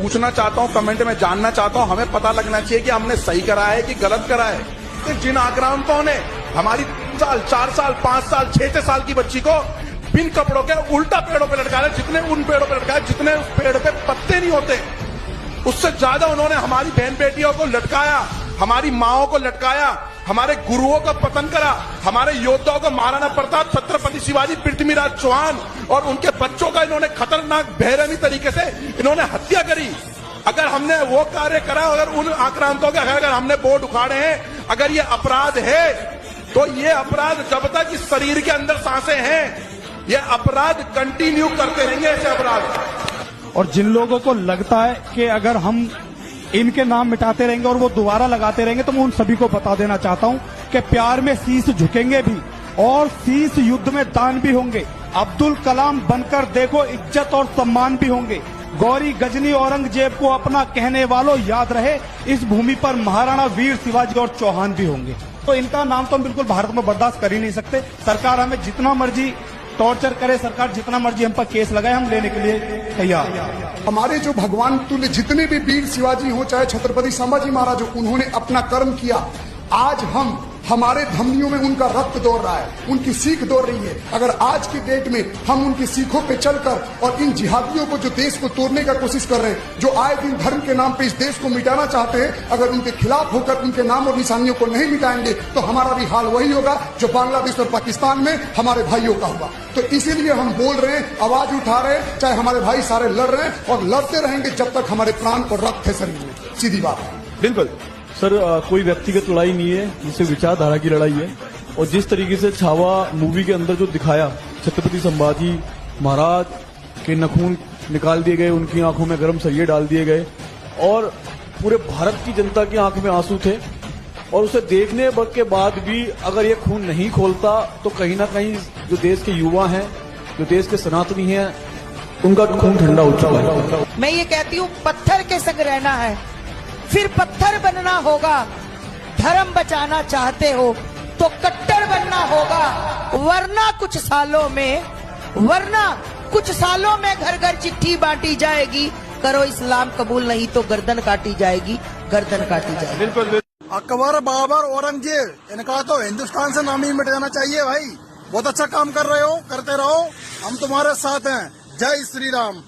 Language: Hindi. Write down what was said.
पूछना चाहता हूं, कमेंट में जानना चाहता हूं, हमें पता लगना चाहिए कि हमने सही करा है कि गलत करा है। कि जिन आक्रांतों ने हमारी 4 साल 5 साल 6 साल की बच्ची को बिन कपड़ों के उल्टा पेड़ों पे लटकाया, जितने उन पेड़ों पे लटकाया जितने उस पेड़ पे पत्ते नहीं होते, उससे ज्यादा उन्होंने हमारी बहन बेटियों को लटकाया, हमारी माओं को लटकाया, हमारे गुरुओं का पतन करा, हमारे योद्धाओं को महाराणा प्रताप, छत्रपति शिवाजी, पृथ्वीराज चौहान और उनके बच्चों का इन्होंने खतरनाक बेरहमी तरीके से इन्होंने हत्या करी। अगर हमने वो कार्य करा, अगर उन आक्रांतों के अगर हमने बोर्ड उखाड़े हैं, अगर ये अपराध है तो ये अपराध जब तक इस शरीर के अंदर सांसें हैं, ये अपराध कंटिन्यू करते रहेंगे, ऐसे अपराध। और जिन लोगों को लगता है कि अगर हम इनके नाम मिटाते रहेंगे और वो दोबारा लगाते रहेंगे, तो मैं उन सभी को बता देना चाहता हूं कि प्यार में शीश झुकेंगे भी और शीश युद्ध में दान भी होंगे। अब्दुल कलाम बनकर देखो, इज्जत और सम्मान भी होंगे। गौरी गजनी औरंगजेब को अपना कहने वालों याद रहे, इस भूमि पर महाराणा वीर शिवाजी और चौहान भी होंगे। तो इनका नाम तो हम बिल्कुल भारत में बर्दाश्त कर ही नहीं सकते। सरकार हमें जितना मर्जी टॉर्चर करे, सरकार जितना मर्जी हम पर केस लगाए, हम लेने के लिए तैयार। हमारे जो भगवान तुल्य जितने भी वीर शिवाजी हो, चाहे छत्रपति संभाजी महाराज हो, उन्होंने अपना कर्म किया। आज हमारे धमनियों में उनका रक्त दौड़ रहा है, उनकी सीख दौड़ रही है। अगर आज की डेट में हम उनकी सीखों पे चलकर और इन जिहादियों को जो देश को तोड़ने का कोशिश कर रहे हैं, जो आए दिन धर्म के नाम पे इस देश को मिटाना चाहते हैं, अगर उनके खिलाफ होकर उनके नाम और निशानियों को नहीं मिटाएंगे तो हमारा भी हाल वही होगा जो बांग्लादेश और पाकिस्तान में हमारे भाइयों का हुआ। तो इसीलिए हम बोल रहे हैं, आवाज उठा रहे हैं, चाहे हमारे भाई सारे लड़ रहे हैं और लड़ते रहेंगे जब तक हमारे प्राण और रक्त है शरीर में। सीधी बात है। बिल्कुल सर, कोई व्यक्तिगत लड़ाई नहीं है, जिससे विचारधारा की लड़ाई है। और जिस तरीके से छावा मूवी के अंदर जो दिखाया, छत्रपति संभाजी महाराज के नखून निकाल दिए गए, उनकी आंखों में गर्म सरिये डाल दिए गए और पूरे भारत की जनता की आंख में आंसू थे। और उसे देखने के बाद भी अगर ये खून नहीं खोलता तो कहीं ना कहीं जो देश के युवा हैं, जो देश के सनातनी हैं, उनका खून ठंडा हो चुका है। मैं ये कहती हूँ, पत्थर के संग रहना है, फिर पत्थर बनना होगा। धर्म बचाना चाहते हो तो कट्टर बनना होगा, वरना कुछ सालों में घर घर चिट्ठी बांटी जाएगी, करो इस्लाम कबूल नहीं तो गर्दन काटी जाएगी, गर्दन काटी जाएगी। बिल्कुल। अकबर, बाबर, औरंगजेब, इनका तो हिंदुस्तान से नाम ही मिट जाना चाहिए। भाई बहुत अच्छा काम कर रहे हो, करते रहो, हम तुम्हारे साथ हैं। जय श्री राम।